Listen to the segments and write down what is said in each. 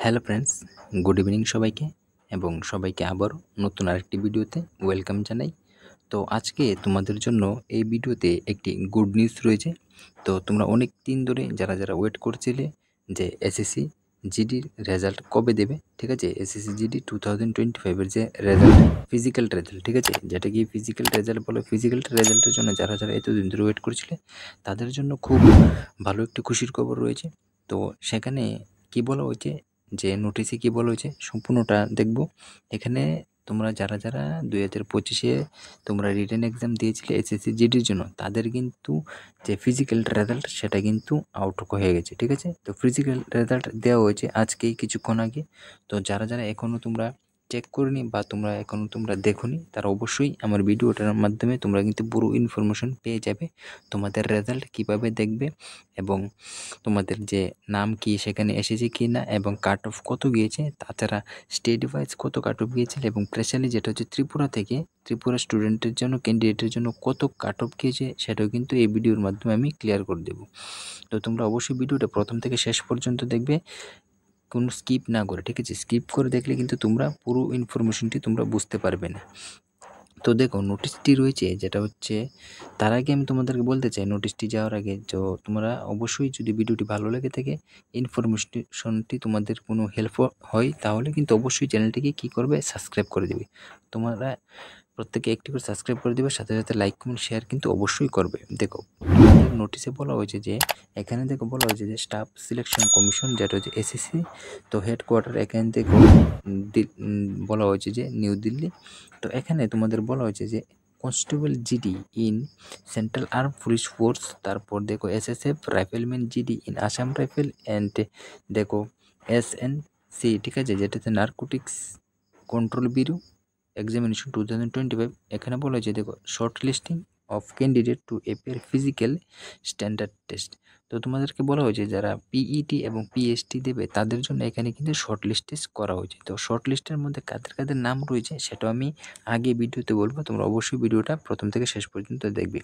Hello friends, good evening সবাইকে এবং সবাইকে আবারও নতুন আরেকটি ভিডিওতে ওয়েলকাম জানাই। তো আজকে তোমাদের জন্য এই ভিডিওতে একটি গুড নিউজ রয়েছে। তো তোমরা অনেক দিন ধরে যারা ওয়েট করছিলে যে এসএসসি জিডির রেজাল্ট কবে দেবে, ঠিক আছে? এসএসসি জিডি 2025-এর যে রেজাল্ট, ফিজিক্যাল রেজাল্ট, ঠিক আছে, যেটা কি ফিজিক্যাল রেজাল্ট বলো। ফিজিক্যাল রেজাল্টের জন্য যারা এতদিন ধরে ওয়েট করছিলে তাদের জন্য খুব ভালো একটি খুশির খবর রয়েছে। তো সেখানে কি বলা হয়েছে, যে নোটিশে কী বলা হয়েছে সম্পূর্ণটা দেখব। এখানে তোমরা যারা 2025-এ তোমরা রিটেন এক্সাম দিয়েছিলে এসএসসি জিডির জন্য, তাদের কিন্তু যে ফিজিক্যাল রেজাল্ট সেটা কিন্তু আউট হয়ে গেছে, ঠিক আছে? তো ফিজিক্যাল রেজাল্ট দেওয়া হয়েছে আজকেই কিছুক্ষণ আগে। তো যারা এখনও তোমরা চেক করিনি বা তোমরা দেখোনি, তারা অবশ্যই আমার ভিডিওটার মাধ্যমে তোমরা কিন্তু পুরো ইনফরমেশন পেয়ে যাবে। তোমাদের রেজাল্ট কিভাবে দেখবে এবং তোমাদের যে নাম কি সেখানে এসেছে কি না এবং কাট অফ কত গিয়েছে, তাছাড়া স্টেট ওয়াইজ কত কাট অফ গিয়েছিল এবং স্পেশালি যেটা হচ্ছে ত্রিপুরা স্টুডেন্টের জন্য, ক্যান্ডিডেটের জন্য কত কাট অফ গিয়েছে, সেটাও কিন্তু এই ভিডিওর মাধ্যমে আমি ক্লিয়ার করে দেবো। তো তোমরা অবশ্যই ভিডিওটা প্রথম থেকে শেষ পর্যন্ত দেখবে, কোনো স্কিপ না করে, ঠিক আছে? স্কিপ করে দেখলে কিন্তু তোমরা পুরো ইনফরমেশনটি তোমরা বুঝতে পারবে না। তো দেখো, নোটিশটি রয়েছে যেটা হচ্ছে, তার আগে আমি তোমাদেরকে বলতে চাই, নোটিশটি যাওয়ার আগে তো তোমরা অবশ্যই, যদি ভিডিওটি ভালো লেগে থাকে, ইনফরমেশনটি তোমাদের কোনো হেল্প হয়, তাহলে কিন্তু অবশ্যই চ্যানেলটিকে কী করবে, সাবস্ক্রাইব করে দেবে। তোমরা প্রত্যেকে একটি করে সাবস্ক্রাইব করে দেবে, সাথে সাথে লাইক কমেন্ট শেয়ার কিন্তু অবশ্যই করবে। দেখো, তোমাদের নোটিশে বলা হয়েছে যে, এখানে দেখো বলা হয়েছে যে স্টাফ সিলেকশন কমিশন, যেটা হচ্ছে এসএসসি, তো হেডকোয়ার্টার এখানে দেখো বলা হয়েছে যে নিউ দিল্লি। তো এখানে তোমাদের বলা হয়েছে যে constable GD in central arm police force, তারপর দেখো SSF rifleman GD in Assam rifle and দেখো এসএনসি, ঠিক আছে, যেটাতে নার্কোটিক্স কন্ট্রোল ব্যুরো এক্সামিনেশন 2025। এখানে বলা হয়েছে দেখো, short listing of candidate to appear physical standard test. তো তোমাদেরকে বলা হয়েছে যারা পিইটি এবং পিএসটি দেবে তাদের জন্য এখানে কিন্তু শর্ট লিস্ট টেস্ট করা হয়েছে। তো শর্ট লিস্টের মধ্যে কাদের নাম রয়েছে সেটাও আমি আগে ভিডিওতে বলবো, তোমরা অবশ্যই ভিডিওটা প্রথম থেকে শেষ পর্যন্ত দেখবে।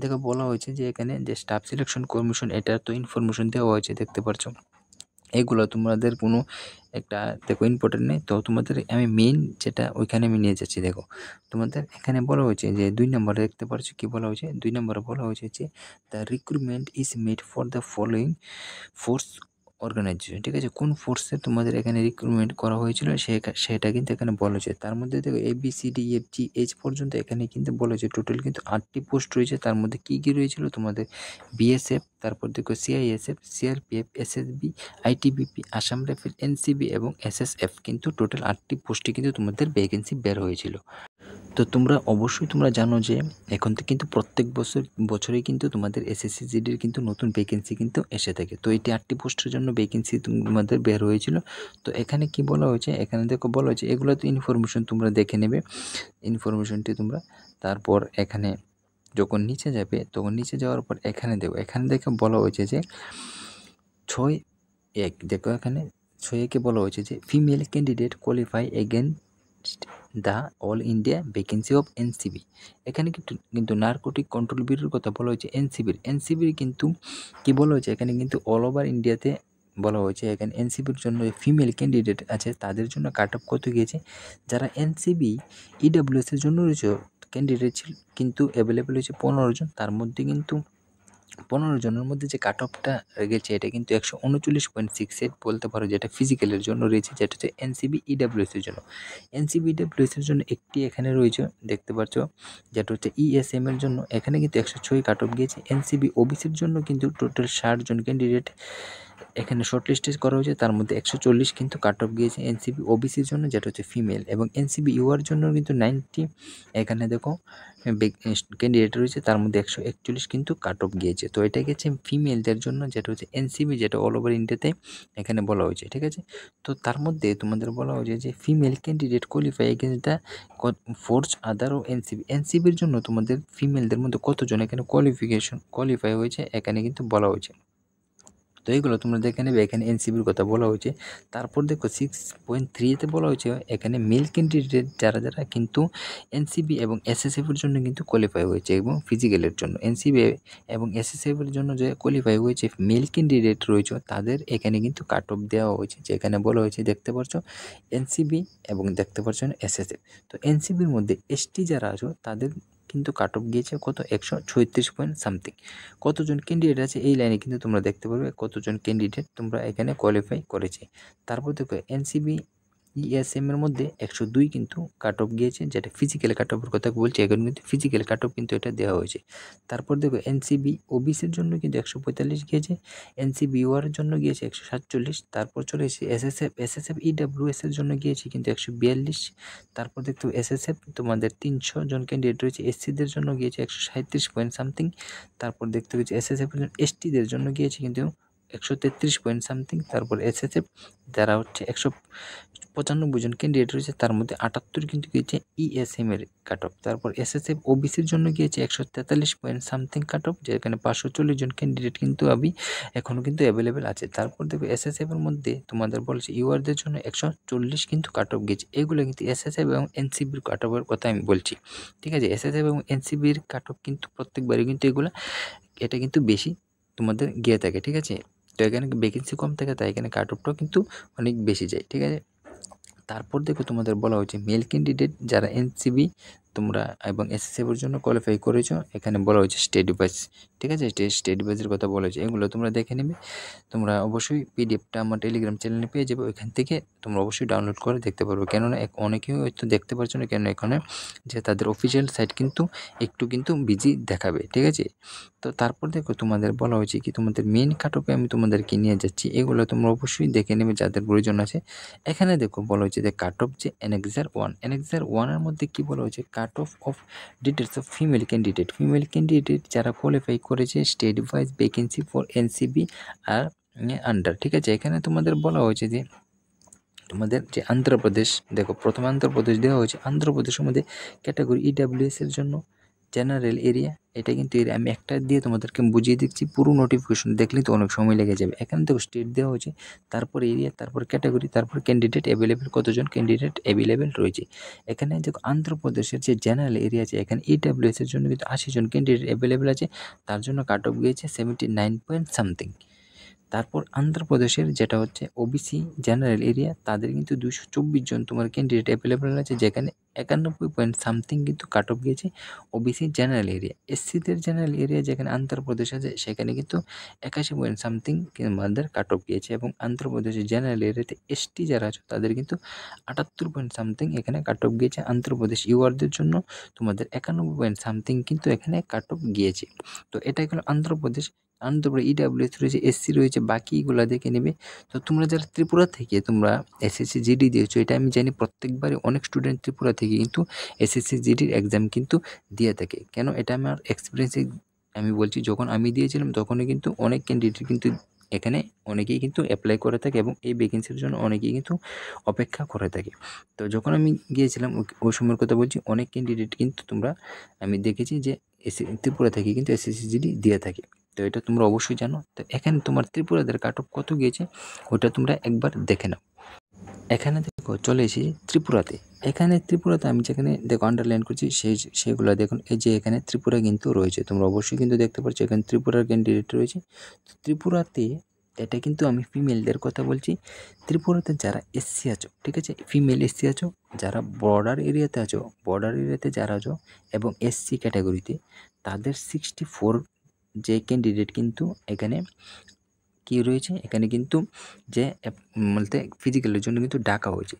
দেখো, বলা হয়েছে যে এখানে যে স্টাফ সিলেকশন কমিশন, এটার তো ইনফরমেশন দেওয়া হয়েছে, দেখতে পাচ্ছ। এগুলো তোমাদের কোনো একটা দেখো ইম্পর্টেন্ট নেই, তো তোমাদের আমি মেইন যেটা ওইখানে আমি নিয়ে যাচ্ছি। দেখো, তোমাদের এখানে বলা হয়েছে যে 2 নম্বরে দেখতে পাচ্ছ কি বলা হয়েছে। 2 নম্বরে বলা হয়েছে যে the recruitment is made for the following force organisation, ঠিক আছে? কোন ফোর্সে তোমাদের এখানে রিক্রুটমেন্ট করা হয়েছিল সেটা কিন্তু এখানে বলা হয়েছে। তার মধ্যে দেখো ABCDEFGH পর্যন্ত এখানে কিন্তু বলা হয়েছে টোটাল কিন্তু 8টি পোস্ট রয়েছে। তার মধ্যে কী কী রয়েছিল তোমাদের বিএসএফ, তারপর দেখো CISF, CRPF, SSB, ITBP, Assam rifle, NCB এবং এসএসএফ, কিন্তু টোটাল 8টি পোস্টে কিন্তু তোমাদের ভ্যাকেন্সি বের হয়েছিল। তো তোমরা অবশ্যই জানো যে এখন থেকে কিন্তু প্রত্যেক বছরেই কিন্তু তোমাদের এসএসসি জিডির কিন্তু নতুন ভ্যাকেন্সি কিন্তু এসে থাকে। তো এটি 8টি পোস্টের জন্য ভ্যাকেন্সি তোমাদের বের হয়েছিল। তো এখানে কি বলা হয়েছে, এখানে দেখো বলা হয়েছে, এগুলো তো ইনফরমেশন তোমরা দেখে নেবে, ইনফরমেশনটি তোমরা। তারপর এখানে যখন নিচে যাবে, তখন নিচে যাওয়ার পর এখানে দেখে বলা হয়েছে যে 6.1, দেখো এখানে 6.1-এ বলা হয়েছে যে female candidate qualify against the all India vacancy of NCB. এখানে কিন্তু নার্কোটিক কন্ট্রোল ব্যুরোর কথা বলা হয়েছে, এনসিবির কিন্তু কি বলা হয়েছে, এখানে কিন্তু অল ওভার ইন্ডিয়াতে বলা হয়েছে। এখানে এনসিবির জন্য ফিমেল ক্যান্ডিডেট আছে, তাদের জন্য কাট অফ কত গিয়েছে। যারা এনসিবি ইডাব্লিউএস-এর জন্য রয়েছে ক্যান্ডিডেট ছিল কিন্তু অ্যাভেলেবেল হয়েছে 15 জন। তার মধ্যে কিন্তু 15 জনের মধ্যে যে কাট অফটা গেছে এটা কিন্তু 139.68 বলতে পারো, যেটা ফিজিক্যালের জন্য রয়েছে, যেটা হচ্ছে এনসিবি ইডাব্লিউএস-এর জন্য। এনসিবি ইডাব্লিউএস-এর জন্য একটি এখানে রয়েছে, দেখতে পাচ্ছ, যেটা হচ্ছে ইএসএম-এর জন্য। এখানে কিন্তু 106 কাট অফ গিয়েছে। এনসিবি ওবিসির জন্য কিন্তু টোটাল 60 জন ক্যান্ডিডেট এখানে শর্টলিস্টেড করা হয়েছে, তার মধ্যে 140 কিন্তু কাট অফ গিয়েছে এনসিবি ওবিসির জন্য, যেটা হচ্ছে ফিমেল। এবং এনসিবি ইউআর জন্য কিন্তু 90 এখানে দেখো ক্যান্ডিডেট রয়েছে, তার মধ্যে 141 কিন্তু কাট অফ গিয়েছে। তো এটা গেছে ফিমেলদের জন্য, যেটা হচ্ছে এনসিবি, যেটা অল ওভার ইন্ডিয়াতে এখানে বলা হয়েছে, ঠিক আছে? তো তার মধ্যে তোমাদের বলা হয়েছে যে female candidate qualify against the force other ও এনসিবির জন্য তোমাদের ফিমেলদের মধ্যে কতজন এখানে কোয়ালিফাই হয়েছে এখানে কিন্তু বলা হয়েছে। তো এইগুলো তোমরা দেখে নেবে। এখানে এনসিবির কথা বলা হয়েছে। তারপর দেখো 6.3-তে বলা হয়েছে এখানে মেল ক্যান্ডিডেট যারা কিন্তু এনসিবি এবং এসএসএফের জন্য কিন্তু কোয়ালিফাই হয়েছে এবং ফিজিক্যালের জন্য এনসিবি এবং এসএসএফের জন্য যে কোয়ালিফাই হয়েছে মেল ক্যান্ডিডেট রয়েছে তাদের এখানে কিন্তু কাট অফ দেওয়া হয়েছে, যেখানে বলা হয়েছে দেখতে পাচ্ছ এনসিবি এবং দেখতে পাচ্ছ এসএসএফ। তো এনসিবির মধ্যে এসটি যারা আছে তাদের কিন্তু কাট অফ গিয়েছে কত 136 পয়েন্ট সামথিং। কতজন ক্যান্ডিডেট আছে এই লাইনে কিন্তু তোমরা দেখতে পারবে কতজন ক্যান্ডিডেট তোমরা এখানে কোয়ালিফাই করেছে। তারপর দেখো এনসিবি ইএসএম এর মধ্যে 102 কিন্তু কাট অফ গিয়েছে, যেটা ফিজিক্যাল কাট অফের কথা বলছি। এখন কিন্তু ফিজিক্যাল কাট অফ কিন্তু এটা দেওয়া হয়েছে। তারপর দেখো এনসিবি ওবিসির জন্য কিন্তু 145 গিয়েছে, এনসিবি ইউআর এর জন্য গিয়েছে 147। তারপর চলে এসেছে এসএসএফ ইডাব্লিউএস এর জন্য গিয়েছে কিন্তু 142। তারপর দেখতে এসএসএফ তোমাদের 300 জন ক্যান্ডিডেট রয়েছে, এসসিদের জন্য গিয়েছে 137 পয়েন্ট সামথিং। তারপর দেখতে পেয়েছি এসএসএফ এর জন্য এসটিদের জন্য গিয়েছে কিন্তু 133 পয়েন্ট সামথিং। তারপর এসএসএফ যারা হচ্ছে 195 জন ক্যান্ডিডেট রয়েছে তার মধ্যে 78 কিন্তু গিয়েছে ইএসএম এর কাট অফ। তারপর এসএসএফ ওবিসির জন্য গিয়েছে 143 পয়েন্ট সামথিং কাট অফ, যেখানে 540 জন ক্যান্ডিডেট কিন্তু এখনও কিন্তু অ্যাভেলেবেল আছে। তারপর দেখো এসএসএফ এর মধ্যে তোমাদের বলেছে ইউআরদের জন্য 140 কিন্তু কাট অফ গিয়েছে। এগুলো কিন্তু এসএসএফ এবং এনসিবির কাট অফের কথা আমি বলছি, ঠিক আছে। এসএসএফ এবং এনসিবির কাট অফ কিন্তু প্রত্যেকবারই কিন্তু এটা কিন্তু বেশি তোমাদের গিয়ে থাকে, ঠিক আছে। তো এখানে ভ্যাকেন্সি কম থাকে তাই এখানে কাট অফটাও কিন্তু অনেক বেশি যায়, ঠিক আছে। তারপর দেখো তোমাদের বলা হয়েছে মেল ক্যান্ডিডেট যারা এনসিবি তোমরা এবং এসএসএফের জন্য কোয়ালিফাই করেছো, এখানে বলা হয়েছে স্টেট ওয়াইজ, ঠিক আছে। স্টেট ওয়াইজের কথা বলা হয়েছে, এগুলো তোমরা দেখে নেবে। তোমরা অবশ্যই পিডিএফটা আমার টেলিগ্রাম চ্যানেলে পেয়ে যাবে, ওইখান থেকে তোমরা অবশ্যই ডাউনলোড করে দেখতে পারবে। কেননা অনেকেই হয়তো দেখতে পারছো না, কেন এখানে যে তাদের অফিসিয়াল সাইট কিন্তু একটু কিন্তু বিজি দেখাবে, ঠিক আছে। তো তারপর দেখো তোমাদের বলা হয়েছে কি তোমাদের মেন কাট অফে আমি তোমাদেরকে নিয়ে যাচ্ছি, এগুলো তোমরা অবশ্যই দেখে নেবে যাদের প্রয়োজন আছে। এখানে দেখো বলা হয়েছে যে কাট অফ যে এনএক্সার 1 এর মধ্যে কি বলা হয়েছে cut off details of female candidate যারা কোয়ালিফাই করেছে state wise vacancy for NCB আর আন্ডার, ঠিক আছে। এখানে তোমাদের বলা হয়েছে যে তোমাদের যে আন্ধ্রপ্রদেশ, দেখো প্রথম আন্ধ্রপ্রদেশ দেওয়া হয়েছে। আন্ধ্রপ্রদেশের মধ্যে ক্যাটাগরি ইডাব্লিউএস এর জন্য জেনারেল এরিয়া, এটা কিন্তু আমি একটা দিয়ে তোমাদেরকে বুঝিয়ে দিচ্ছি, পুরো নোটিফিকেশন দেখলে তো অনেক সময় লেগে যাবে। এখানে দেখো স্টেট দেওয়া হয়েছে, তারপর এরিয়া, তারপর ক্যাটাগরি, তারপর ক্যান্ডিডেট অ্যাভেলেবেল, কতজন ক্যান্ডিডেট অ্যাভেলেবেল রয়েছে। এখানে দেখো আন্ধ্রপ্রদেশের যে জেনারেল এরিয়া আছে এখানে ইডাব্লিউএস এর জন্য কিন্তু 80 জন ক্যান্ডিডেট অ্যাভেলেবেল আছে, তার জন্য কাট অফ গিয়েছে 79 পয়েন্ট সামথিং। তারপর আন্ধ্রপ্রদেশের যেটা হচ্ছে ওবিসি জেনারেল এরিয়া তাদের কিন্তু 224 জন তোমার ক্যান্ডিডেট অ্যাভেলেবেল আছে, যেখানে 91 পয়েন্ট সামথিং কিন্তু কাট অফ গিয়েছে OBC general area. এসসিদের general area যেখানে আন্ধ্রপ্রদেশ আছে সেখানে কিন্তু 81 পয়েন্ট সামথিং আমাদের কাট অফ গিয়েছে, এবং আন্ধ্রপ্রদেশের জেনারেল এরিয়াতে এসটি যারা আছে তাদের কিন্তু 78 পয়েন্ট সামথিং এখানে কাট অফ গিয়েছে। আন্ধ্রপ্রদেশ ইউআরদের জন্য তোমাদের 91 পয়েন্ট সামথিং কিন্তু এখানে কাট অফ গিয়েছে। তো এটা গেল আন্ধ্রপ্রদেশ ইডাব্লিউএস রয়েছে, এসসি রয়েছে, বাকিগুলো দেখে নেবে। তো তোমরা যারা ত্রিপুরা থেকে তোমরা এসএসসি জিডি দিয়েছো, এটা আমি জানি প্রত্যেকবারই অনেক স্টুডেন্ট ত্রিপুরা থেকে কিন্তু এসএসসি জিডির এক্সাম কিন্তু দিয়ে থাকে। কেন এটা আমার এক্সপিরিয়েন্সে আমি বলছি, যখন আমি দিয়েছিলাম তখনই কিন্তু অনেক ক্যান্ডিডেট কিন্তু এখানে অনেকেই কিন্তু অ্যাপ্লাই করে থাকে এবং এই ভ্যাকেন্সির জন্য অনেকেই কিন্তু অপেক্ষা করে থাকে। তো যখন আমি গিয়েছিলাম ওই সময়ের কথা বলছি, অনেক ক্যান্ডিডেট কিন্তু আমি দেখেছি যে ত্রিপুরা থেকে কিন্তু এসএসসি জিডি দিয়ে থাকে। তো এটা তোমরা অবশ্যই জানো। তো এখানে তোমার ত্রিপুরাদের কাট অফ কত গিয়েছে ওটা তোমরা একবার দেখে নাও। এখানে দেখো চলে এসেছি ত্রিপুরাতে। এখানে ত্রিপুরাতে আমি যেখানে দেখো আন্ডারলাইন করছি সেইগুলো দেখুন, এই যে এখানে ত্রিপুরা কিন্তু রয়েছে, তোমরা অবশ্যই কিন্তু দেখতে পাচ্ছ এখানে ত্রিপুরার ক্যান্ডিডেট রয়েছে। তো ত্রিপুরাতে এটা কিন্তু আমি ফিমেলদের কথা বলছি। ত্রিপুরাতে যারা এসসি আছো, ঠিক আছে, ফিমেল এসসি আছো, যারা বর্ডার এরিয়াতে যারা আছো এবং এসসি ক্যাটাগরিতে তাদের 64 যে ক্যান্ডিডেট কিন্তু এখানে কি রয়েছে, এখানে কিন্তু যে বলতে ফিজিক্যালের জন্য কিন্তু ডাকা হয়েছে।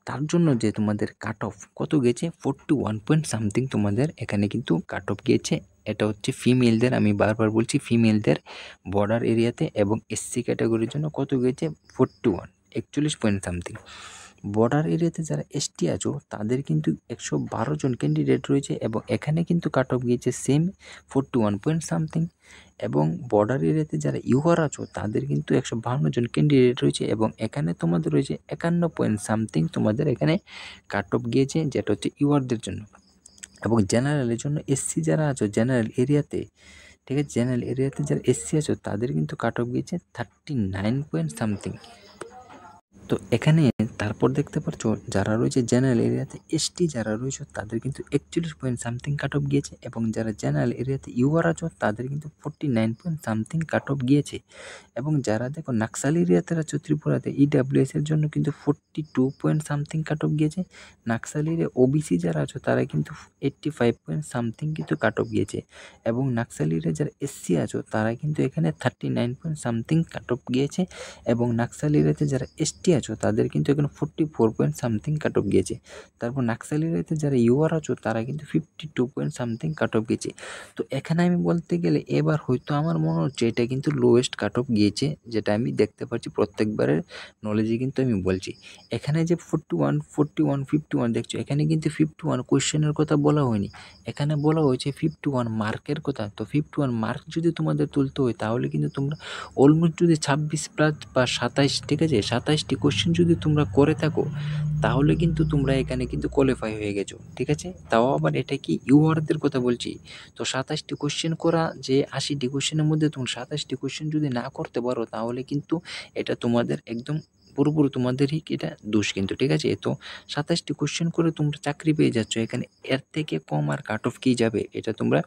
তার জন্য যে তোমাদের কাট অফ কত গেছে 41 পয়েন্ট সামথিং তোমাদের এখানে কিন্তু কাট অফ গিয়েছে। এটা হচ্ছে ফিমেলদের, আমি বারবার বলছি ফিমেলদের বর্ডার এরিয়াতে, এবং এসসি ক্যাটাগরির জন্য কত গিয়েছে 41 পয়েন্ট সামথিং। বর্ডার এরিয়াতে যারা এসটি আছো তাদের কিন্তু 112 জন ক্যান্ডিডেট রয়েছে এবং এখানে কিন্তু কাট অফ গিয়েছে সেম 41 পয়েন্ট সামথিং। এবং বর্ডার এরিয়াতে যারা ইউআর আছো তাদের কিন্তু 152 জন ক্যান্ডিডেট রয়েছে এবং এখানে তোমাদের রয়েছে 51 পয়েন্ট সামথিং তোমাদের এখানে কাট অফ গিয়েছে, যেটা হচ্ছে ইউআরদের জন্য। এবং জেনারেলের জন্য এসসি যারা আছো জেনারেল এরিয়াতে ঠিক আছে। জেনারেল এরিয়াতে যারা এসসি আছো তাদের কিন্তু কাট অফ গিয়েছে 39 পয়েন্ট সামথিং। তো এখানে তারপর দেখতে পাচ্ছ যারা রয়েছে জেনারেল এরিয়াতে এসটি যারা রয়েছে তাদের কিন্তু 41 পয়েন্ট সামথিং কাট অফ গিয়েছে, এবং যারা জেনারেল এরিয়াতে ইউআর আছো তাদের কিন্তু 49 পয়েন্ট সামথিং কাট অফ গিয়েছে। এবং যারা দেখো নাক্সাল এরিয়াতে আছো ত্রিপুরাতে ইডাব্লিউএস এর জন্য কিন্তু 42 পয়েন্ট সামথিং কাট অফ গিয়েছে। নাক্সাল এরিয়া ওবিসি যারা আছো তারা কিন্তু 85 পয়েন্ট সামথিং কিন্তু কাট অফ গিয়েছে। এবং নাক্সাল এরিয়া যারা এসসি আছো তারা কিন্তু এখানে 39 পয়েন্ট সামথিং কাট অফ গিয়েছে। এবং নাক্সাল এরিয়াতে যারা এসটি আছো তাদের কিন্তু এখানে 44 পয়েন্ট সামথিং কাট অফ গিয়েছে। তারপর নাক্সাল এরিয়াতে যারা ইউআর আছো তারা কিন্তু 52 পয়েন্ট সামথিং কাট অফ গিয়েছে। তো এখানে আমি বলতে গেলে এবার হয়তো আমার মনে হচ্ছে এটা কিন্তু লোয়েস্ট কাট অফ গিয়েছে, যেটা আমি দেখতে পাচ্ছি প্রত্যেকবারের নলেজে কিন্তু আমি বলছি। এখানে যে 41, 41, 51 দেখছো, এখানে কিন্তু 51 কোয়েশ্চেনের কথা বলা হয়নি, এখানে বলা হয়েছে 51 মার্কের কথা। তো 51 মার্ক যদি তোমাদের তুলতে হয় তাহলে কিন্তু তোমরা অলমোস্ট যদি 26 প্লাস বা 27, ঠিক আছে, 27টি কোশ্চেন যদি তোমরা করে থাকো তাহলে কিন্তু তোমরা এখানে কিন্তু কোয়ালিফাই হয়ে গেছো, ঠিক আছে। তাও আবার এটা কি ইউআরদের কথা বলছি। তো 27টি কোশ্চেন করা, যে 80টি কোশ্চেনের মধ্যে তোমরা 27টি কোশ্চেন যদি না করতে পারো তাহলে কিন্তু এটা তোমাদের একদম পুরোপুরি তোমাদেরই এটা দোষ কিন্তু, ঠিক আছে। তো 27টি কোশ্চেন করে তোমরা চাকরি পেয়ে যাচ্ছ, এখানে এর থেকে কম আর কাট অফ কী যাবে এটা তোমরা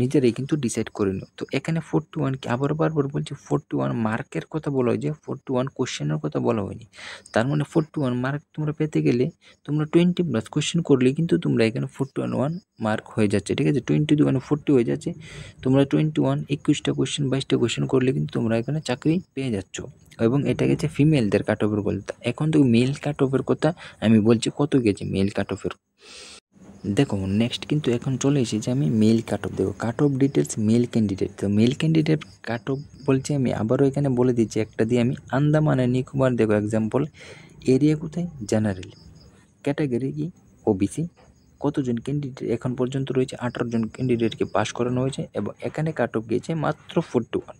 নিজেরাই কিন্তু ডিসাইড করে নিও। তো এখানে 41 কি আবার বারবার বলছি 41 মার্কের কথা বলা হয়, যে 41 কোশ্চেনের কথা বলা হয়নি। তার মানে 41 মার্ক তোমরা পেতে গেলে তোমরা 20 প্লাস কোশ্চেন করলে কিন্তু তোমরা এখানে 41 মার্ক হয়ে যাচ্ছে, ঠিক আছে। 20 মানে 40 হয়ে যাচ্ছে। তোমরা 21 21টা কোশ্চেন 22টা কোশ্চেন করলে কিন্তু তোমরা এখানে চাকরি পেয়ে যাচ্ছ। এবং এটা গেছে ফিমেলদের কাট অফের বলতে। এখন তো মেল কাট অফের কথা আমি বলছি, কত গেছে মেল কাট অফের। দেখো নেক্সট কিন্তু এখন চলে এসেছি আমি মেল কাট অফ। দেখো cut off details male candidate. তো মেল ক্যান্ডিডেট কাট অফ বলছি আমি আবারও এখানে বলে দিচ্ছি একটা দিয়ে আমি, আন্দামান আর নিকোবর। দেখো এক্সাম্পল, এরিয়া কোথায়, জেনারেল, ক্যাটাগরি কি ওবিসি। কতজন ক্যান্ডিডেট এখন পর্যন্ত রয়েছে, 18 জন ক্যান্ডিডেটকে পাস করানো হয়েছে, এবং এখানে কাট অফ গিয়েছে মাত্র 41।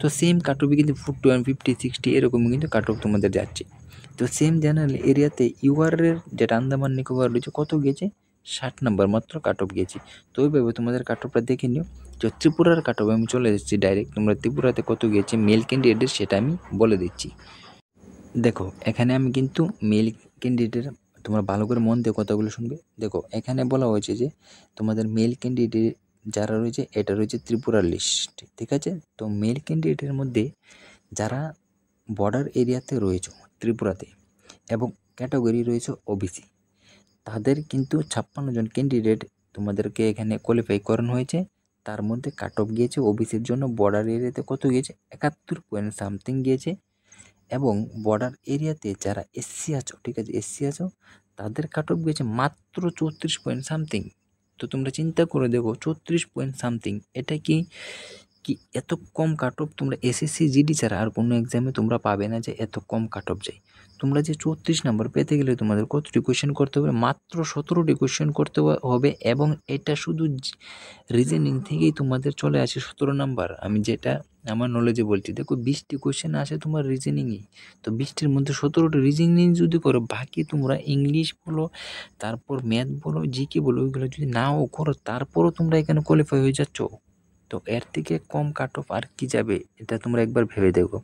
তো সেম কাট অফই কিন্তু 41, 50, 60 এরকমই কিন্তু কাট অফ তোমাদের যাচ্ছে। তো সেম জেনারেল এরিয়াতে ইউআরের যেটা আন্দামান নিকোবর রয়েছে কত গিয়েছে, 60 নাম্বার মাত্র কাট অফ গিয়েছে। তো ওইভাবে তোমাদের কাট অফটা দেখে নিও। তো ত্রিপুরার কাট অফ আমি চলে এসেছি ডাইরেক্ট, তোমরা ত্রিপুরাতে কত গিয়েছে মেল ক্যান্ডিডেটের সেটা আমি বলে দিচ্ছি। দেখো এখানে আমি কিন্তু মেল ক্যান্ডিডেট, তোমরা ভালো করে মন দিয়ে কথাগুলো শুনবে। দেখো এখানে বলা হয়েছে যে তোমাদের মেল ক্যান্ডিডেট যারা রয়েছে এটা রয়েছে ত্রিপুরার লিস্ট, ঠিক আছে। তো মেল ক্যান্ডিডেটের মধ্যে যারা বর্ডার এরিয়াতে রয়েছে ত্রিপুরাতে এবং ক্যাটাগরি রয়েছে ওবিসি, তাদের কিন্তু 56 জন ক্যান্ডিডেট তোমাদেরকে এখানে কোয়ালিফাই করানো হয়েছে। তার মধ্যে কাট অফ গিয়েছে ওবিসির জন্য বর্ডার এরিয়াতে কত গিয়েছে, 71 পয়েন্ট সামথিং গিয়েছে। এবং বর্ডার এরিয়াতে যারা এসসি আছো, ঠিক আছে, এসসি আছো তাদের কাট অফ গিয়েছে মাত্র 34 পয়েন্ট সামথিং। তো তোমরা চিন্তা করে দেখো 34 পয়েন্ট সামথিং, এটা কি কি এত কম কাট অফ তোমরা এসএসসি জিডি ছাড়া আর কোনো এক্সামে তোমরা পাবে না যে এত কম কাট অফ যায়। তোমরা যে 34 নাম্বার পেতে গেলে তোমাদের কতটি কোয়েশ্চেন করতে হবে, মাত্র 17টি কোয়েশ্চেন করতে হবে। এবং এটা শুধু রিজনিং থেকেই তোমাদের চলে আসে 17 নাম্বার। আমি যেটা আমার নলেজে বলছি, দেখো 20টি কোয়েশ্চেন আসে তোমার রিজনিংয়ে। তো 20টির মধ্যে 17টি রিজনিং যদি করো, বাকি তোমরা ইংলিশ বলো, তারপর ম্যাথ বলো, জিকে বলো, ওইগুলো যদি নাও করো তারপরও তোমরা এখানে কোয়ালিফাই হয়ে যাচ্ছ। তো এর থেকে কম কাট অফ আর কি যাবে, এটা তোমরা একবার ভেবে দেখো।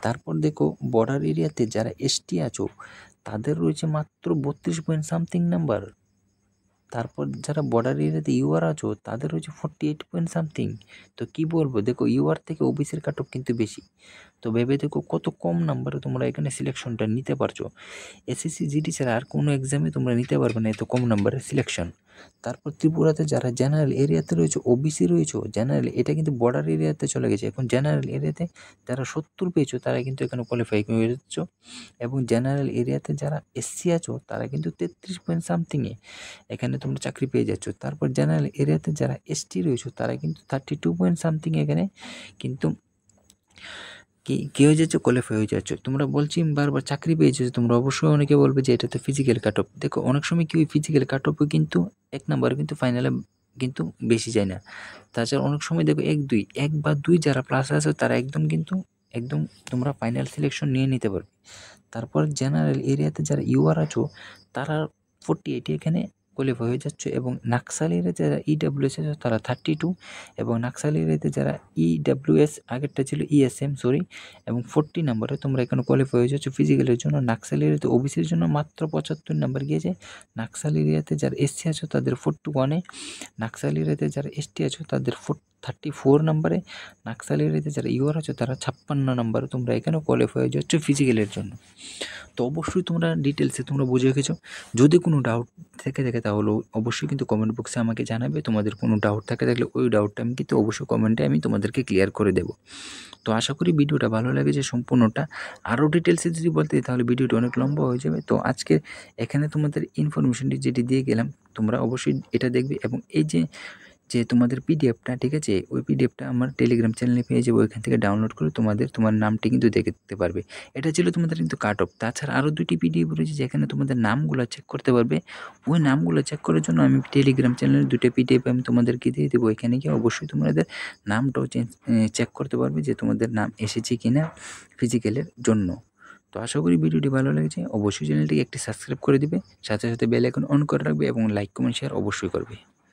তারপর দেখো বর্ডার এরিয়াতে যারা এসটি আছো তাদের রয়েছে মাত্র 32 পয়েন্ট সামথিং নাম্বার। তারপর যারা বর্ডার এরিয়াতে ইউআর আছো তাদের রয়েছে 48 পয়েন্ট সামথিং। তো কি বলবো, দেখো ইউআর থেকে ওবিসির কাট অফ কিন্তু বেশি। তো ভেবে দেখো কত কম নাম্বারে তোমরা এখানে সিলেকশনটা নিতে পারছো। এসএসসি জিডি ছাড়া আর কোনো এক্সামে তোমরা নিতে পারবে না এত কম নাম্বারের সিলেকশন। তারপর ত্রিপুরাতে যারা জেনারেল এরিয়াতে রয়েছে ওবিসি রয়েছে, জেনারেল এটা কিন্তু বর্ডার এরিয়াতে চলে গেছে। এখন জেনারেল এরিয়াতে যারা 70 পেয়েছো তারা কিন্তু এখানে কোয়ালিফাই হয়ে যাচ্ছ। এবং জেনারেল এরিয়াতে যারা এসসি আছো তারা কিন্তু 33 পয়েন্ট সামথিংয়ে এখানে তোমরা চাকরি পেয়ে যাচ্ছ। তারপর জেনারেল এরিয়াতে যারা এসটি রয়েছে তারা কিন্তু 32 পয়েন্ট সামথিং এখানে কিন্তু কি হয়ে যাচ্ছে, কোয়ালিফাই হয়ে যাচ্ছে। তোমরা বলছি বারবার চাকরি পেয়েছো, তোমরা অবশ্যই অনেকে বলবে যে এটা তো ফিজিক্যাল কাট অফ। দেখো অনেক সময় কি ওই ফিজিক্যাল কাট অফও কিন্তু 1 নাম্বার কিন্তু ফাইনালে কিন্তু বেশি যায় না। তাছাড়া অনেক সময় দেখো 1 বা 2 যারা প্লাস আছে তারা একদম তোমরা ফাইনাল সিলেকশন নিয়ে নিতে পারবে। তারপর জেনারেল এরিয়াতে যারা ইউআর আছো তারা 48 এখানে কোয়ালিফাই হয়ে যাচ্ছ। এবং নাকসাল এরিয়াতে যারা ইডাব্লিউএস আছে তারা 32, এবং নাকসাল এরিয়াতে যারা ইডাব্লিউএস আগেরটা ছিল ইএসএম সরি, এবং 40 নাম্বারে তোমরা এখানে কোয়ালিফাই হয়ে যাচ্ছ ফিজিক্যালের জন্য। নাকসাল এরিয়াতে ওবিসির জন্য মাত্র 75 নাম্বার গিয়েছে। নাকসাল এরিয়াতে যারা এসসি আছো তাদের 41-এ, নাকসাল এরিয়াতে যারা এসটি আছো তাদের 34 নাম্বারে, নাকসাল এরিয়াতে যারা ইউআর আছো তারা 56 নাম্বারে তোমরা এখানে কোয়ালিফাই হয়ে যাচ্ছ ফিজিক্যালের জন্য। তো অবশ্যই তোমরা ডিটেলসে তোমরা বুঝে রেখেছো। যদি কোনো ডাউট থেকে থাকে তাহলে অবশ্যই কিন্তু কমেন্ট বক্সে আমাকে জানাবে। তোমাদের কোনো ডাউট থাকে থাকলে ওই ডাউটটা আমি কিন্তু অবশ্যই কমেন্টে আমি তোমাদেরকে ক্লিয়ার করে দেবো। তো আশা করি ভিডিওটা ভালো লেগেছে সম্পূর্ণটা। আরও ডিটেলসে যদি বলতে তাহলে ভিডিওটা অনেক লম্বা হয়ে যাবে। তো আজকে এখানে তোমাদের ইনফরমেশনটি যেটি দিয়ে গেলাম তোমরা অবশ্যই এটা দেখবে। এবং এই যে তোমাদের পিডিএফটা, ঠিক আছে, ওই পিডিএফটা আমার টেলিগ্রাম চ্যানেলে পেয়ে যাবে, ওইখান থেকে ডাউনলোড করে তোমার নামটি কিন্তু দেখতে পারবে। এটা ছিল তোমাদের কিন্তু কাট অফ। তাছাড়া আরও 2টি পিডিএফ রয়েছে যেখানে তোমাদের নামগুলো চেক করতে পারবে। ওই নামগুলো চেক করার জন্য আমি টেলিগ্রাম চ্যানেলে 2টা পিডিএফ আমি তোমাদেরকে দিয়ে দেবো। এখানে গিয়ে অবশ্যই তোমাদের নামটাও চেক করতে পারবে যে তোমাদের নাম এসেছে কিনা ফিজিক্যালের জন্য। তো আশা করি ভিডিওটি ভালো লেগেছে। অবশ্যই চ্যানেলটিকে একটি সাবস্ক্রাইব করে দিবে, সাথে সাথে বেল আইকন অন করে রাখবে এবং লাইক কমেন্ট শেয়ার অবশ্যই করবে।